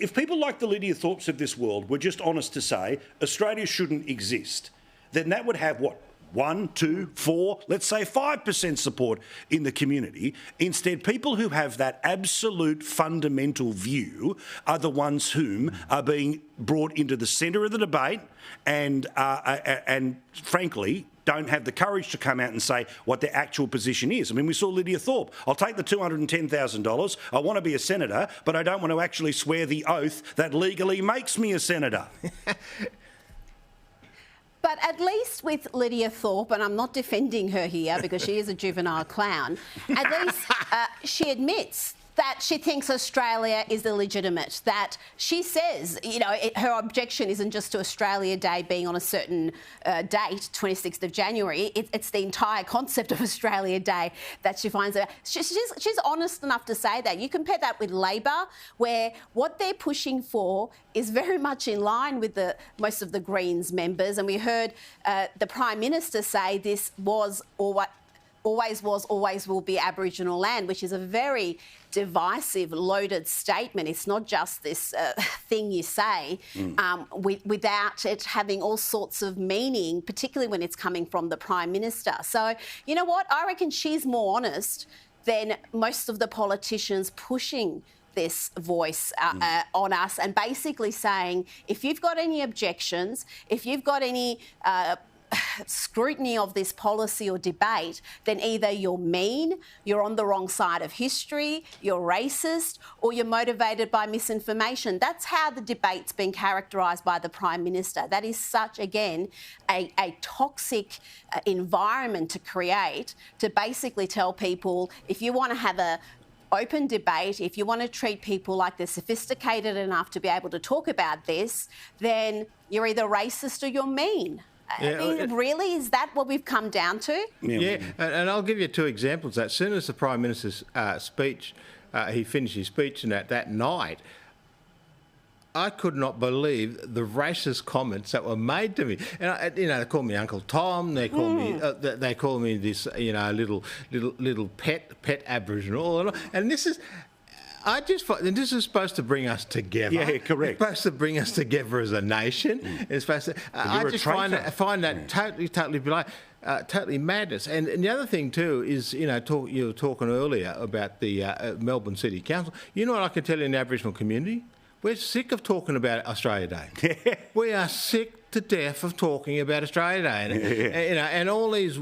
if people like the Lydia Thorpes of this world were just honest to say Australia shouldn't exist, then that would have, what, 1, 2, 4, let's say 5% support in the community. Instead, people who have that absolute fundamental view are the ones whom are being brought into the centre of the debate and frankly, don't have the courage to come out and say what their actual position is. I mean, we saw Lydia Thorpe. I'll take the $210,000. I want to be a senator, but I don't want to actually swear the oath that legally makes me a senator. But at least with Lydia Thorpe, and I'm not defending her here because she is a juvenile clown, at least she admits that she thinks Australia is illegitimate, that she says, her objection isn't just to Australia Day being on a certain date, 26th of January, it's the entire concept of Australia Day that she finds out. She's honest enough to say that. You compare that with Labor, where what they're pushing for is very much in line with most of the Greens members, and we heard the Prime Minister say this was or what always was, always will be Aboriginal land, which is a very divisive, loaded statement. It's not just this thing you say without it having all sorts of meaning, particularly when it's coming from the Prime Minister. So, you know what? I reckon she's more honest than most of the politicians pushing this voice on us and basically saying, if you've got any objections, if you've got any scrutiny of this policy or debate, then either you're mean, you're on the wrong side of history, you're racist, or you're motivated by misinformation. That's how the debate's been characterised by the Prime Minister. That is such, again, a toxic environment to create, to basically tell people, if you want to have a open debate, if you want to treat people like they're sophisticated enough to be able to talk about this, then you're either racist or you're mean. Yeah, I mean, really, is that what we've come down to? Yeah, and I'll give you two examples. As soon as the Prime Minister's speech, he finished his speech, and that night, I could not believe the racist comments that were made to me. And they call me Uncle Tom. They call me this, little pet Aboriginal. And this is. And this is supposed to bring us together. Yeah, correct. It's supposed to bring us together as a nation. It's supposed to. I just find that totally madness. And the other thing too is, you were talking earlier about the Melbourne City Council. You know what I can tell you in the Aboriginal community? We're sick of talking about Australia Day. We are sick to death of talking about Australia Day, and all these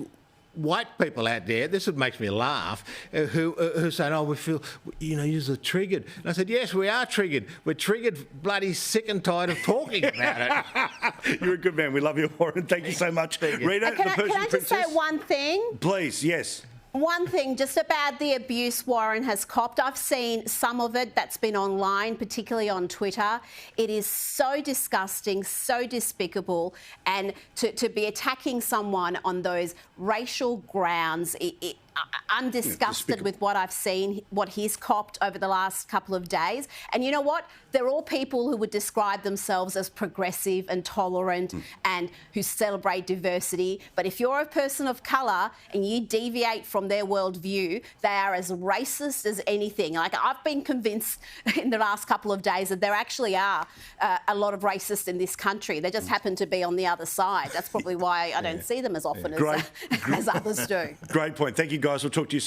white people out there, this makes me laugh, who say, we feel, you're triggered. And I said, yes, we are triggered. We're triggered, bloody sick and tired of talking about it. You're a good man. We love you, Warren. Thank you so much. Rita, can I just say one thing? Please, yes. One thing just about the abuse Warren has copped. I've seen some of it that's been online, particularly on Twitter. It is so disgusting, so despicable, and to be attacking someone on those racial grounds, I'm disgusted with what I've seen, what he's copped over the last couple of days. And you know what? They're all people who would describe themselves as progressive and tolerant and who celebrate diversity. But if you're a person of colour and you deviate from their worldview, they are as racist as anything. Like, I've been convinced in the last couple of days that there actually are a lot of racists in this country. They just happen to be on the other side. That's probably why I don't see them as often as others do. Great point. Thank you, guys. We'll talk to you soon.